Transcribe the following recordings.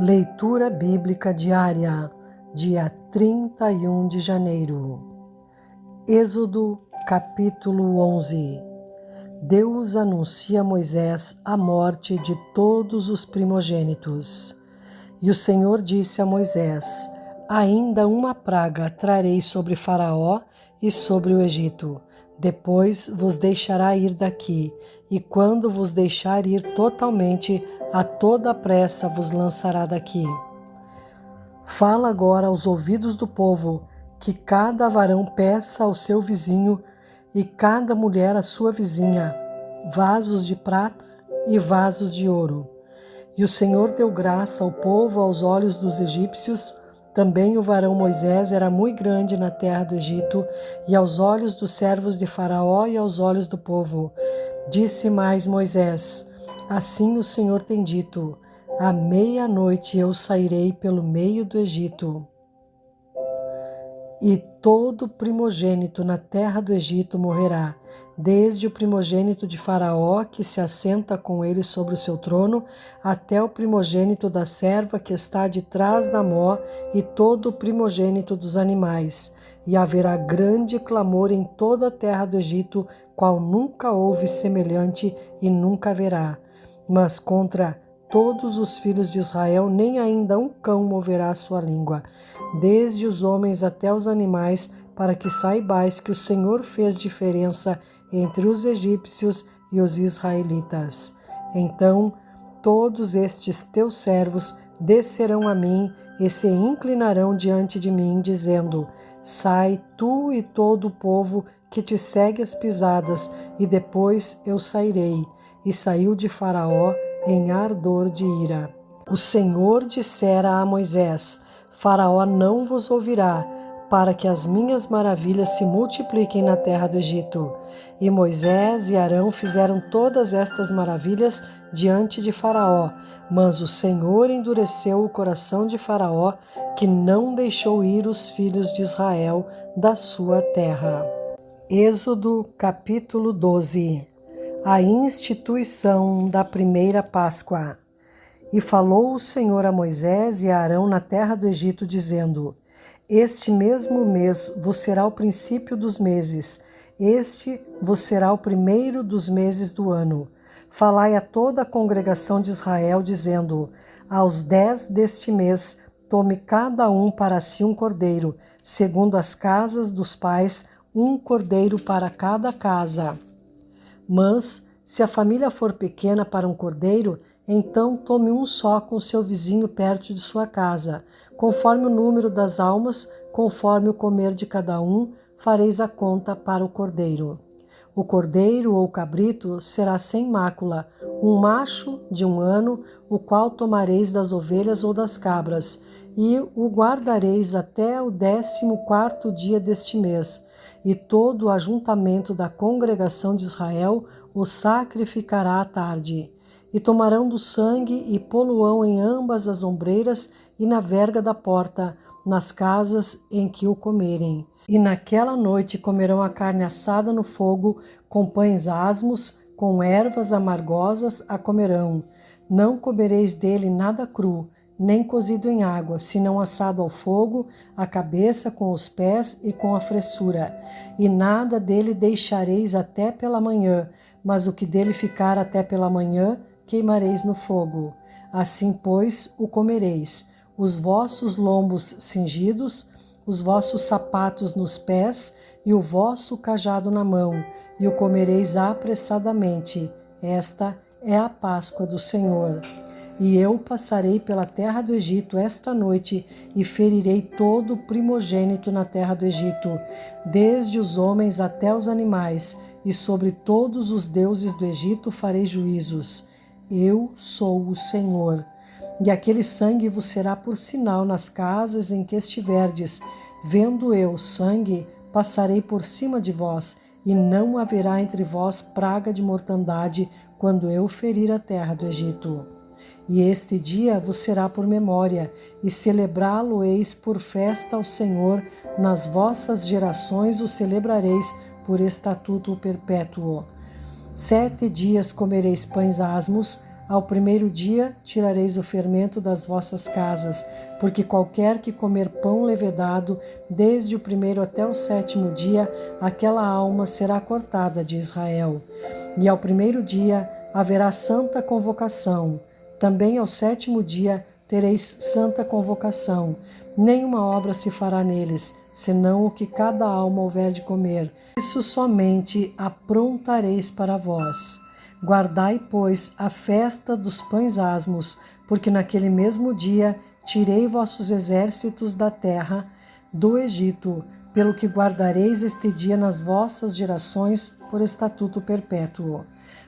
Leitura Bíblica Diária, dia 31 de janeiro. Êxodo, capítulo 11. Deus anuncia a Moisés a morte de todos os primogênitos. E o Senhor disse a Moisés: ainda uma praga trarei sobre Faraó e sobre o Egito. Depois vos deixará ir daqui, e quando vos deixar ir totalmente, a toda pressa vos lançará daqui. Fala agora aos ouvidos do povo, que cada varão peça ao seu vizinho e cada mulher à sua vizinha vasos de prata e vasos de ouro. E o Senhor deu graça ao povo aos olhos dos egípcios. Também o varão Moisés era muito grande na terra do Egito, e aos olhos dos servos de Faraó e aos olhos do povo. Disse mais Moisés: assim o Senhor tem dito: à meia-noite eu sairei pelo meio do Egito. E todo primogênito na terra do Egito morrerá, desde o primogênito de Faraó, que se assenta com ele sobre o seu trono, até o primogênito da serva que está de trás da mó, e todo o primogênito dos animais. E haverá grande clamor em toda a terra do Egito, qual nunca houve semelhante e nunca haverá. Mas contra todos os filhos de Israel, nem ainda um cão moverá a sua língua, desde os homens até os animais, para que saibais que o Senhor fez diferença entre os egípcios e os israelitas. Então todos estes teus servos descerão a mim e se inclinarão diante de mim, dizendo: sai tu e todo o povo que te segue as pisadas, e depois eu sairei. E saiu de Faraó em ardor de ira. O Senhor dissera a Moisés: Faraó não vos ouvirá, para que as minhas maravilhas se multipliquem na terra do Egito. E Moisés e Arão fizeram todas estas maravilhas diante de Faraó, mas o Senhor endureceu o coração de Faraó, que não deixou ir os filhos de Israel da sua terra. Êxodo capítulo 12. A instituição da primeira Páscoa. E falou o Senhor a Moisés e a Arão na terra do Egito, dizendo: este mesmo mês vos será o princípio dos meses, este vos será o primeiro dos meses do ano. Falai a toda a congregação de Israel, dizendo: aos 10 deste mês tome cada um para si um cordeiro, segundo as casas dos pais, um cordeiro para cada casa. Mas, se a família for pequena para um cordeiro, então tome um só com seu vizinho perto de sua casa. Conforme o número das almas, conforme o comer de cada um, fareis a conta para o cordeiro. O cordeiro ou cabrito será sem mácula, um macho de 1 ano, o qual tomareis das ovelhas ou das cabras, e o guardareis até o 14º dia deste mês. E todo o ajuntamento da congregação de Israel o sacrificará à tarde. E tomarão do sangue e poluão em ambas as ombreiras e na verga da porta, nas casas em que o comerem. E naquela noite comerão a carne assada no fogo, com pães asmos, com ervas amargosas a comerão. Não comereis dele nada cru, nem cozido em água, senão assado ao fogo, a cabeça com os pés e com a fressura. E nada dele deixareis até pela manhã, mas o que dele ficar até pela manhã, queimareis no fogo. Assim, pois, o comereis, os vossos lombos cingidos, os vossos sapatos nos pés e o vosso cajado na mão, e o comereis apressadamente. Esta é a Páscoa do Senhor. E eu passarei pela terra do Egito esta noite e ferirei todo o primogênito na terra do Egito, desde os homens até os animais, e sobre todos os deuses do Egito farei juízos. Eu sou o Senhor. E aquele sangue vos será por sinal nas casas em que estiverdes. Vendo eu o sangue, passarei por cima de vós, e não haverá entre vós praga de mortandade quando eu ferir a terra do Egito. E este dia vos será por memória, e celebrá-lo-eis por festa ao Senhor, nas vossas gerações o celebrareis por estatuto perpétuo. 7 dias comereis pães asmos, Ao primeiro dia tirareis o fermento das vossas casas, porque qualquer que comer pão levedado, desde o primeiro até o sétimo dia, aquela alma será cortada de Israel. E ao primeiro dia haverá santa convocação. Também ao sétimo dia tereis santa convocação. Nenhuma obra se fará neles, senão o que cada alma houver de comer. Isso somente aprontareis para vós. Guardai, pois, a festa dos pães asmos, porque naquele mesmo dia tirei vossos exércitos da terra do Egito, pelo que guardareis este dia nas vossas gerações por estatuto perpétuo.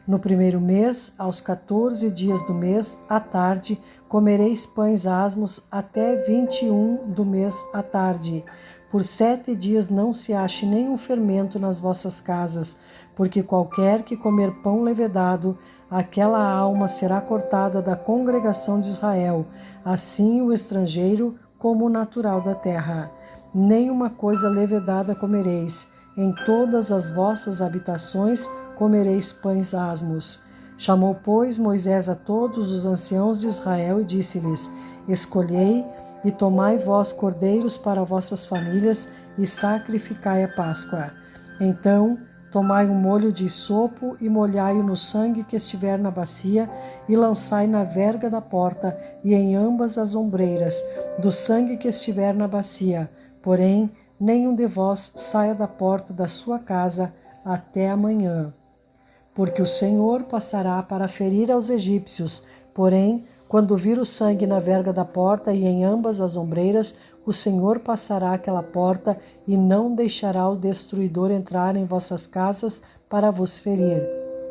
No primeiro mês, aos 14 dias do mês, à tarde, comereis pães asmos até 21 do mês à tarde. Por 7 dias não se ache nenhum fermento nas vossas casas, porque qualquer que comer pão levedado, aquela alma será cortada da congregação de Israel, assim o estrangeiro como o natural da terra. Nenhuma coisa levedada comereis, em todas as vossas habitações comereis pães asmos. Chamou, pois, Moisés a todos os anciãos de Israel e disse-lhes: Escolhei e tomai vós cordeiros para vossas famílias e sacrificai a Páscoa. Então tomai um molho de sopo e molhai-o no sangue que estiver na bacia e lançai na verga da porta e em ambas as ombreiras do sangue que estiver na bacia. Porém, nenhum de vós saia da porta da sua casa até amanhã. Porque o Senhor passará para ferir aos egípcios, porém, quando vir o sangue na verga da porta e em ambas as ombreiras, o Senhor passará aquela porta e não deixará o destruidor entrar em vossas casas para vos ferir.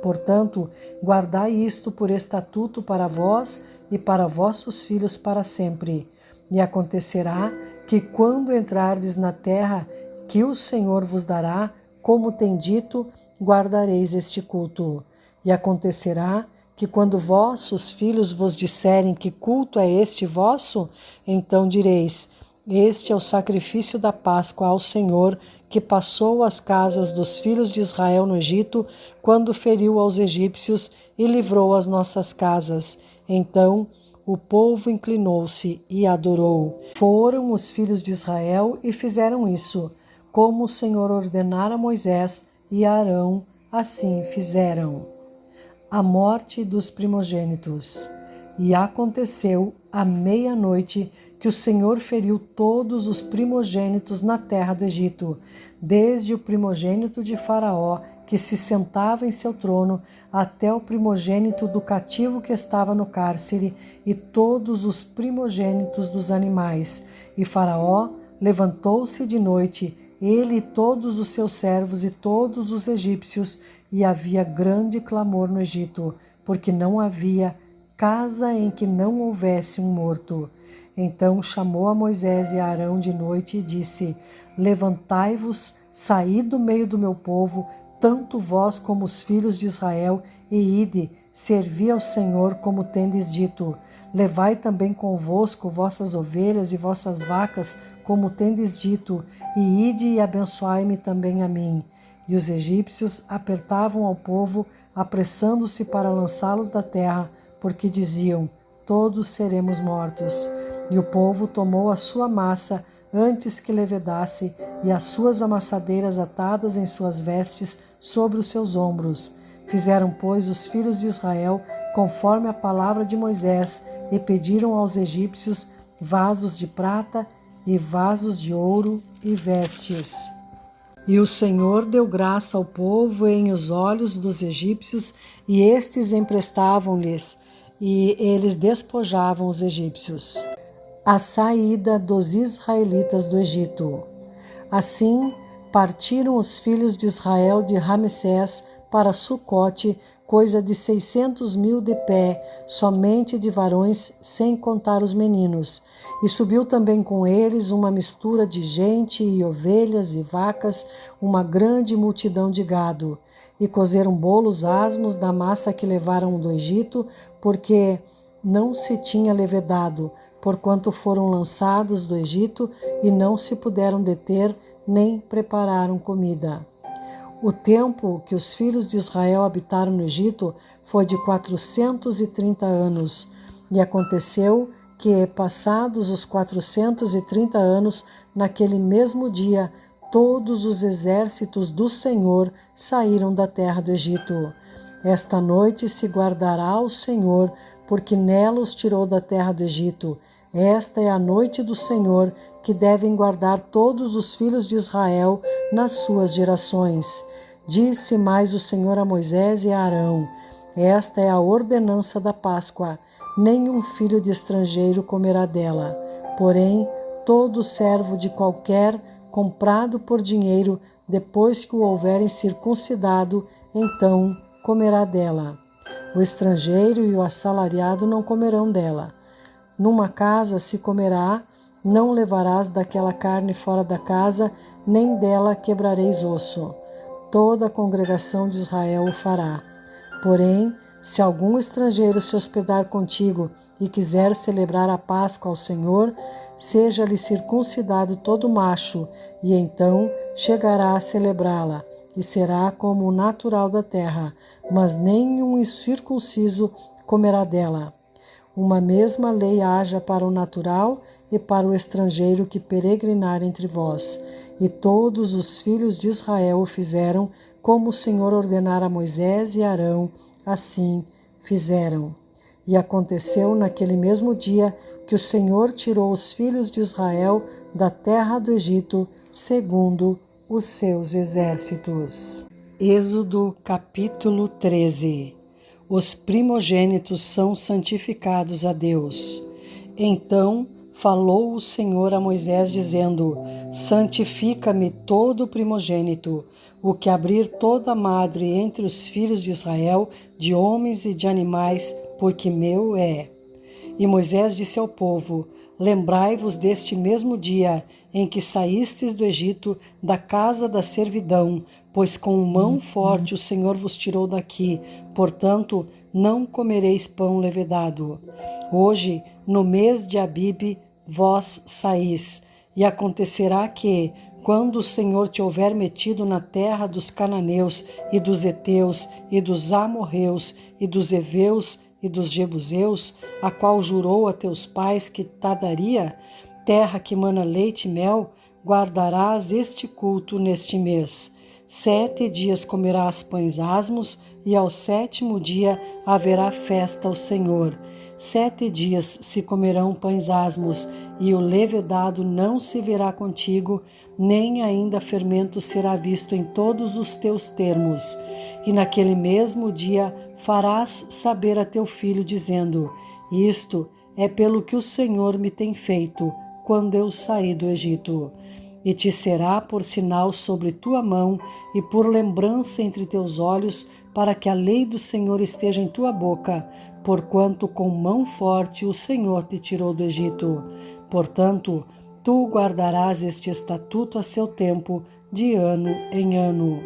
Portanto, guardai isto por estatuto para vós e para vossos filhos para sempre. E acontecerá que quando entrardes na terra que o Senhor vos dará, como tem dito, guardareis este culto. E acontecerá que quando vossos filhos vos disserem que culto é este vosso, então direis: Este é o sacrifício da Páscoa ao Senhor, que passou as casas dos filhos de Israel no Egito, quando feriu aos egípcios e livrou as nossas casas. Então o povo inclinou-se e adorou. Foram os filhos de Israel e fizeram isso, como o Senhor ordenara a Moisés e a Arão, assim fizeram. A morte dos primogênitos. E aconteceu à meia-noite que o Senhor feriu todos os primogênitos na terra do Egito, desde o primogênito de Faraó, que se sentava em seu trono, até o primogênito do cativo que estava no cárcere, e todos os primogênitos dos animais. E Faraó levantou-se de noite, ele e todos os seus servos e todos os egípcios, e havia grande clamor no Egito, porque não havia casa em que não houvesse um morto. Então chamou a Moisés e a Arão de noite e disse: Levantai-vos, saí do meio do meu povo, tanto vós como os filhos de Israel, e ide, servi ao Senhor como tendes dito. Levai também convosco vossas ovelhas e vossas vacas, como tendes dito, e ide e abençoai-me também a mim. E os egípcios apertavam ao povo, apressando-se para lançá-los da terra, porque diziam: todos seremos mortos. E o povo tomou a sua massa antes que levedasse, e as suas amassadeiras atadas em suas vestes sobre os seus ombros. Fizeram, pois, os filhos de Israel conforme a palavra de Moisés, e pediram aos egípcios vasos de prata e vasos de ouro e vestes. E o Senhor deu graça ao povo em os olhos dos egípcios, e estes emprestavam-lhes, e eles despojavam os egípcios. A saída dos israelitas do Egito. Assim, partiram os filhos de Israel de Ramessés para Sucote, coisa de 600.000 de pé, somente de varões, sem contar os meninos. E subiu também com eles uma mistura de gente e ovelhas e vacas, uma grande multidão de gado. E cozeram bolos asmos da massa que levaram do Egito, porque não se tinha levedado, porquanto foram lançados do Egito e não se puderam deter, nem prepararam comida. O tempo que os filhos de Israel habitaram no Egito foi de 430 anos. E aconteceu que, passados os 430 anos, naquele mesmo dia, todos os exércitos do Senhor saíram da terra do Egito. Esta noite se guardará o Senhor, porque nela os tirou da terra do Egito. Esta é a noite do Senhor, que devem guardar todos os filhos de Israel nas suas gerações. Disse mais o Senhor a Moisés e a Arão: esta é a ordenança da Páscoa. Nenhum filho de estrangeiro comerá dela. Porém, todo servo de qualquer comprado por dinheiro, depois que o houverem circuncidado, então comerá dela. O estrangeiro e o assalariado não comerão dela. Numa casa se comerá, não levarás daquela carne fora da casa, nem dela quebrareis osso. Toda a congregação de Israel o fará. Porém, se algum estrangeiro se hospedar contigo e quiser celebrar a Páscoa ao Senhor, seja-lhe circuncidado todo macho, e então chegará a celebrá-la, e será como o natural da terra, mas nenhum incircunciso comerá dela. Uma mesma lei haja para o natural e para o estrangeiro que peregrinar entre vós. E todos os filhos de Israel o fizeram, como o Senhor ordenara a Moisés e Arão, assim fizeram. E aconteceu naquele mesmo dia que o Senhor tirou os filhos de Israel da terra do Egito, segundo os seus exércitos. Êxodo capítulo 13. Os primogênitos são santificados a Deus. Então falou o Senhor a Moisés, dizendo: santifica-me todo primogênito, o que abrir toda madre entre os filhos de Israel, de homens e de animais, porque meu é. E Moisés disse ao povo: lembrai-vos deste mesmo dia em que saístes do Egito, da casa da servidão, pois com mão forte o Senhor vos tirou daqui, portanto, não comereis pão levedado. Hoje, no mês de Abibe, vós saís, e acontecerá que, quando o Senhor te houver metido na terra dos cananeus, e dos heteus, e dos amorreus, e dos heveus, e dos jebuseus, a qual jurou a teus pais que te daria, terra que mana leite e mel, guardarás este culto neste mês. 7 dias comerás pães asmos, e ao 7º dia haverá festa ao Senhor. 7 dias se comerão pães asmos, e o levedado não se verá contigo, nem ainda fermento será visto em todos os teus termos. E naquele mesmo dia farás saber a teu filho, dizendo: isto é pelo que o Senhor me tem feito, quando eu saí do Egito. E te será por sinal sobre tua mão e por lembrança entre teus olhos, para que a lei do Senhor esteja em tua boca, porquanto com mão forte o Senhor te tirou do Egito. Portanto, tu guardarás este estatuto a seu tempo, de ano em ano.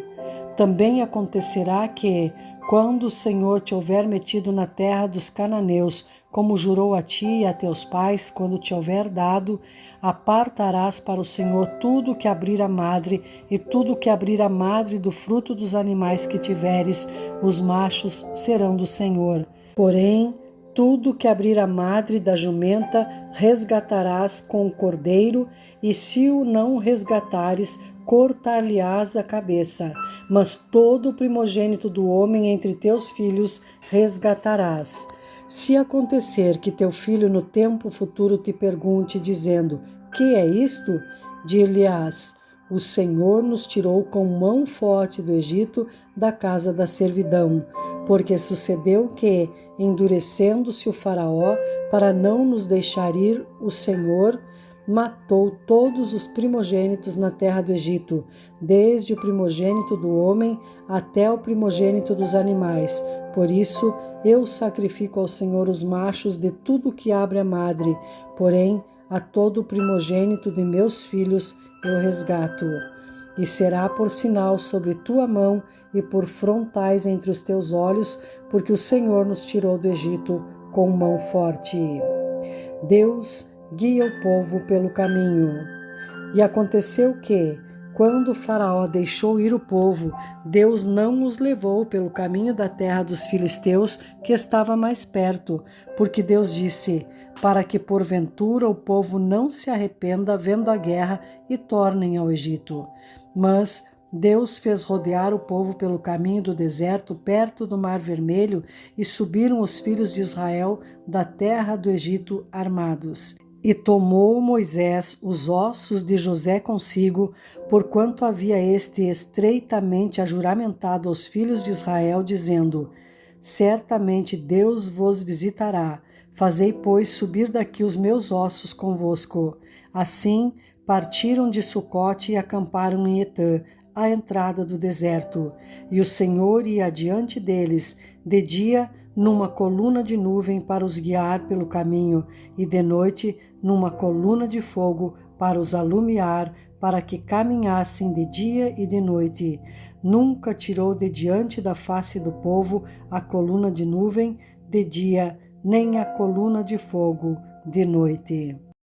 Também acontecerá que, quando o Senhor te houver metido na terra dos cananeus, como jurou a ti e a teus pais, quando te houver dado, apartarás para o Senhor tudo que abrir a madre, e tudo que abrir a madre do fruto dos animais que tiveres, os machos serão do Senhor. Porém, tudo que abrir a madre da jumenta, resgatarás com o cordeiro, e se o não resgatares, cortar-lhe-ás a cabeça. Mas todo o primogênito do homem entre teus filhos resgatarás. Se acontecer que teu filho no tempo futuro te pergunte, dizendo: que é isto? Dir-lhe-ás: o Senhor nos tirou com mão forte do Egito, da casa da servidão. Porque sucedeu que, endurecendo-se o Faraó, para não nos deixar ir, o Senhor matou todos os primogênitos na terra do Egito, desde o primogênito do homem até o primogênito dos animais. Por isso, eu sacrifico ao Senhor os machos de tudo que abre a madre, porém, a todo o primogênito de meus filhos eu resgato. E será por sinal sobre tua mão e por frontais entre os teus olhos, porque o Senhor nos tirou do Egito com mão forte. Deus guia o povo pelo caminho. E aconteceu que, Quando Faraó deixou ir o povo, Deus não os levou pelo caminho da terra dos filisteus, que estava mais perto, porque Deus disse: para que porventura o povo não se arrependa vendo a guerra e tornem ao Egito. Mas Deus fez rodear o povo pelo caminho do deserto, perto do Mar Vermelho, e subiram os filhos de Israel da terra do Egito armados. E tomou Moisés os ossos de José consigo, porquanto havia este estreitamente ajuramentado aos filhos de Israel, dizendo: certamente Deus vos visitará. Fazei, pois, subir daqui os meus ossos convosco. Assim partiram de Sucote e acamparam em Etã, à entrada do deserto. E o Senhor ia adiante deles, de dia numa coluna de nuvem para os guiar pelo caminho, e de noite numa coluna de fogo para os alumiar, para que caminhassem de dia e de noite. Nunca tirou de diante da face do povo a coluna de nuvem de dia, nem a coluna de fogo de noite.